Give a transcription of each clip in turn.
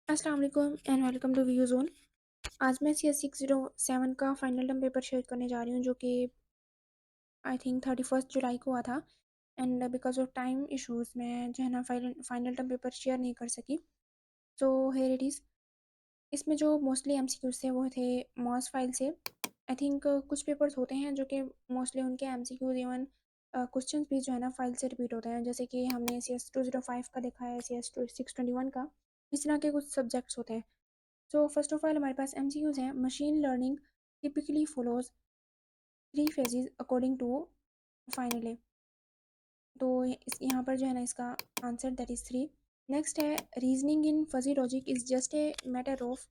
अस्सलाम वालेकुम and welcome to View Zone. आज मैं सी एस 607 का फाइनल टर्म पेपर शेयर करने जा रही हूँ जो कि आई थिंक 31 जुलाई को हुआ था। And because of time issues मैं जो है ना फाइनल टर्म पेपर शेयर नहीं कर सकी। So here it is. इसमें जो मोस्टली एम सी क्यूज थे वो थे मॉस फाइल से। आई थिंक कुछ पेपर्स होते हैं जो कि मोस्टली उनके M C Qs even question भी जो है ना फाइल से रिपीट होते हैं, जैसे कि हमने सी एस 205 का देखा है, सी एस 621 का। इस तरह के कुछ सब्जेक्ट्स होते हैं। सो फर्स्ट ऑफ ऑल हमारे पास एमसीक्यूज हैं। Machine learning typically follows three phases according to finally. तो इस यहाँ पर जो है ना इसका answer that is three. Next है reasoning in fuzzy logic is just a matter of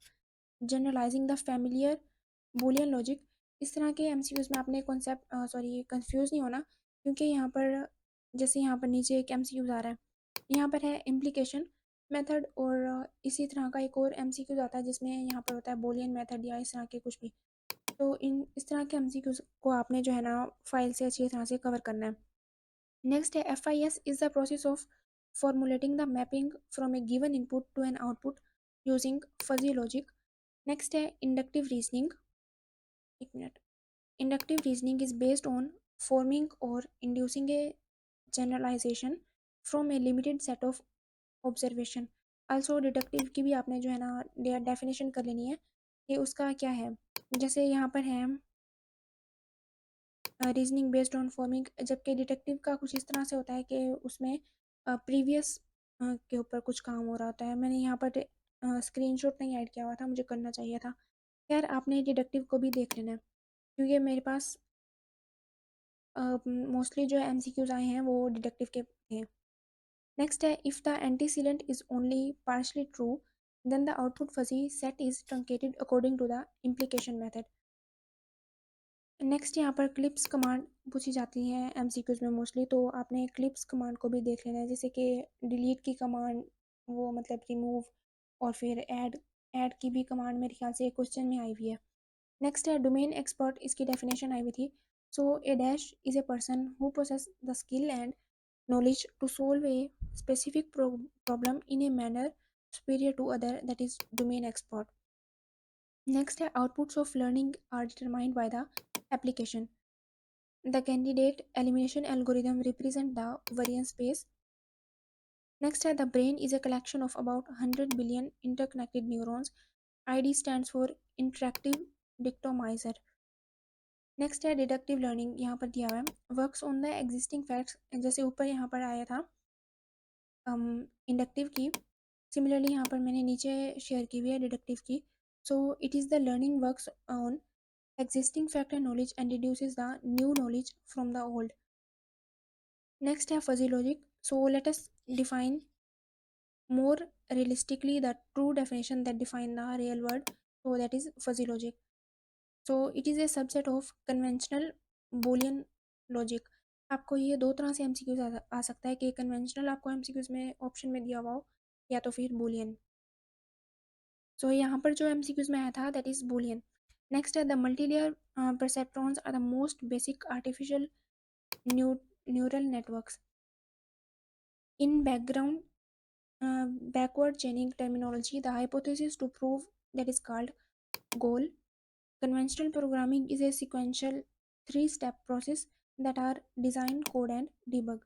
generalizing the familiar Boolean logic. इस तरह के एमसीक्यूज में आपने कॉन्सेप्ट कंफ्यूज नहीं होना, क्योंकि यहाँ पर जैसे यहाँ पर नीचे एक एमसीक्यूज आ रहा है, यहाँ पर है इम्प्लीकेशन मेथड, और इसी तरह का एक और एमसीक्यूज आता है जिसमें यहाँ पर होता है बोलियन मेथड या इस तरह के कुछ भी। तो इन इस तरह के एमसीक्यूज को आपने जो है ना फाइल से अच्छी तरह से कवर करना है। नेक्स्ट है F I S is the process of formulating the mapping from a given input to an output using fuzzy logic. Next है इंडक्टिव रीजनिंग। एक minute. Inductive reasoning is based on forming or inducing a generalization from a limited set of observation। also deductive की भी आपने जो है ना definition कर लेनी है कि उसका क्या है। जैसे यहाँ पर है रीजनिंग बेस्ड ऑन फॉर्मिंग, जबकि डिटेक्टिव का कुछ इस तरह से होता है कि उसमें प्रीवियस के ऊपर कुछ काम हो रहा होता है। मैंने यहाँ पर स्क्रीनशॉट नहीं ऐड किया हुआ था, मुझे करना चाहिए था। खैर आपने डिडक्टिव को भी देख लेना है, क्योंकि मेरे पास मोस्टली जो एम सी क्यूज आए हैं वो डिडक्टिव के थे। नेक्स्ट है if the antecedent is only partially true then the output fuzzy set is truncated according to the implication method. Next यहाँ पर क्लिप्स कमांड पूछी जाती है एमसीक्यूज में मोस्टली, तो आपने क्लिप्स कमांड को भी देख लेना है, जैसे कि डिलीट की कमांड, वो मतलब रिमूव, और फिर ऐड की भी कमांड मेरे ख्याल से क्वेश्चन में आई हुई है। नेक्स्ट है डोमेन एक्सपर्ट, इसकी डेफिनेशन आई हुई थी। So a dash is a person who possess the skill and knowledge to solve a specific problem in a manner superior to other, that is domain expert। Next है outputs of learning are determined by the application। The candidate elimination algorithm represent the variance space। Next है the brain is a collection of about 100 billion interconnected neurons। ID stands for interactive dictomizer। Next है deductive learning, यहाँ पर दिया हुआ है works on the existing facts, जैसे ऊपर यहाँ पर आया था इंडक्टिव की। सिमिलरली यहाँ पर मैंने नीचे शेयर की हुई है डिडक्टिव की। So it is the learning works on existing fact and knowledge and deduces the new knowledge from the old। Next है fuzzy logic। So let us define more realistically the true definition that define the real world, so that is fuzzy logic। So it is a subset of conventional boolean logic। आपको ये दो तरह से MCQs आ सकता है कि conventional आपको MCQs में ऑप्शन में दिया हुआ हो, या तो फिर बूलियन। सो यहाँ पर जो एमसीक्यूज में आया था दैट इज बूलियन। नेक्स्ट है the multilayer perceptrons are the most basic artificial neural networks। In backward chaining terminology, the hypothesis to prove that is called goal। Conventional programming is a sequential three-step process that are design, code and debug।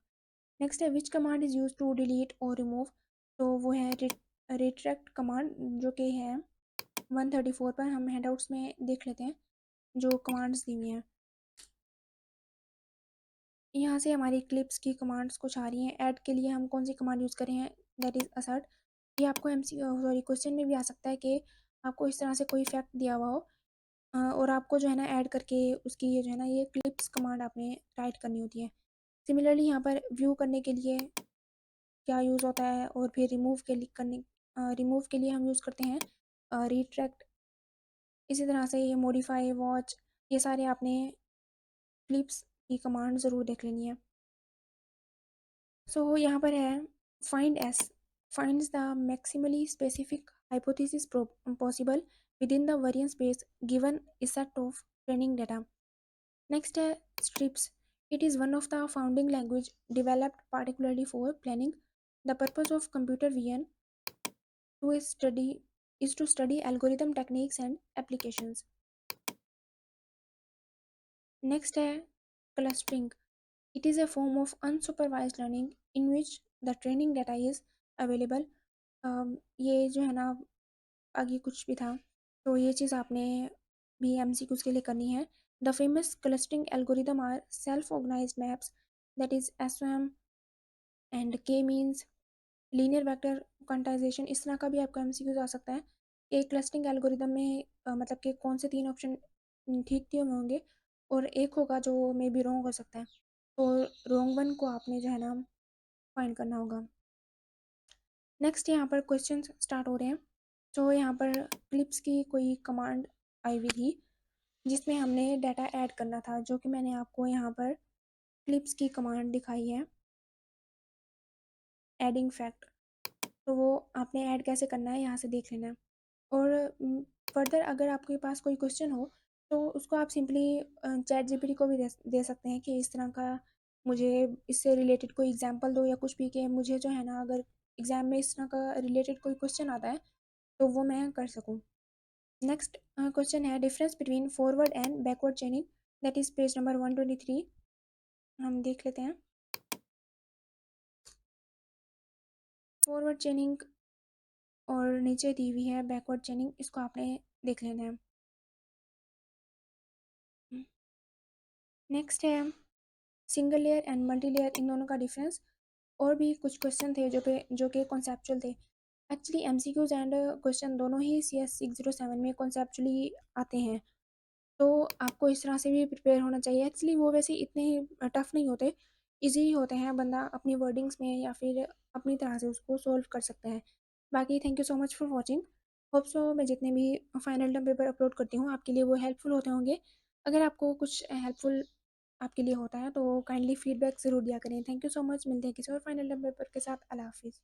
Next है which command is used to delete or remove। तो वो है retract command, जो कि है 134 पर। हम handouts में देख लेते हैं जो कमांड्स दी हुई हैं। यहाँ से हमारी क्लिप्स की कमांड्स कुछ आ रही हैं। ऐड के लिए हम कौन सी कमांड यूज़ करें हैं, दैट इज़ असर्ट। ये आपको क्वेश्चन में भी आ सकता है कि आपको इस तरह से कोई फैक्ट दिया हुआ हो, और आपको जो है ना ऐड करके उसकी ये जो है ना ये क्लिप्स कमांड आपने राइट करनी होती है। सिमिलरली यहाँ पर व्यू करने के लिए क्या यूज़ होता है, और फिर रिमूव के लिए हम यूज़ करते हैं रिट्रैक्ट। इसी तरह से ये मॉडिफाई, वॉच, ये सारे आपने क्लिप्स की कमांड ज़रूर देख लेनी है। सो यहाँ पर है find S finds the maximally specific hypothesis possible within the variance space given a set of training data। Next है strips। It is one of the founding language developed particularly for planning। The purpose of computer vision to study is to study algorithm techniques and applications. Next है clustering. It is a form of unsupervised learning in which the training data is available. ये जो है ना, आगे कुछ भी था, तो ये चीज़ आपने भी एमसीक्यूज के लिए करनी है. The famous clustering algorithm are self organised maps, that is SOM and K means linear vector quantisation. इस तरह का भी आपका एमसीक्यूज आ सकता है. एक क्लस्टरिंग एल्गोरिदम में मतलब कि कौन से 3 ऑप्शन ठीक दिए हुए होंगे और एक होगा जो मे बी रॉन्ग हो सकता है. तो रॉन्ग वन को आपने जो है ना फाइंड करना होगा. नेक्स्ट यहाँ पर क्वेश्चन स्टार्ट हो रहे हैं. तो यहाँ पर क्लिप्स की कोई कमांड आई हुई थी जिसमें हमने डाटा ऐड करना था, जो कि मैंने आपको यहाँ पर क्लिप्स की कमांड दिखाई है, एडिंग फैक्ट. तो वो आपने ऐड कैसे करना है यहाँ से देख लेना है. और फर्दर अगर आपके पास कोई क्वेश्चन हो तो उसको आप सिंपली चैट जीपीटी को भी दे सकते हैं कि इस तरह का मुझे इससे रिलेटेड कोई एग्जांपल दो या कुछ भी, कि मुझे जो है ना अगर एग्जाम में इस तरह का रिलेटेड कोई क्वेश्चन आता है तो वो मैं कर सकूँ. नेक्स्ट क्वेश्चन है difference between forward and backward चेनिंग, that is page number 123. हम देख लेते हैं. फॉरवर्ड चेनिंग और नीचे दी हुई है बैकवर्ड चेनिंग, इसको आपने देख लेना है. नेक्स्ट है single layer and multi layer, इन दोनों का डिफरेंस. और भी कुछ क्वेश्चन थे जो कि कॉन्सेप्चुअल थे. एक्चुअली एमसीक्यूज एंड क्वेश्चन दोनों ही CS607 में कॉन्सेप्चुअली आते हैं, तो आपको इस तरह से भी प्रिपेयर होना चाहिए. एक्चुअली वो वैसे इतने टफ नहीं होते, इजी ही होते हैं. बंदा अपनी वर्डिंग्स में या फिर अपनी तरह से उसको सॉल्व कर सकता है. बाकी thank you so much for watching. Hope so मैं जितने भी फाइनल टर्म पेपर अपलोड करती हूँ आपके लिए वो हेल्पफुल होते होंगे. अगर आपको कुछ हेल्पफुल आपके लिए होता है तो काइंडली फीडबैक ज़रूर दिया करें. Thank you so much. मिलते हैं किसी और फाइनल टर्म पेपर के साथ. अल्लाह हाफिज़.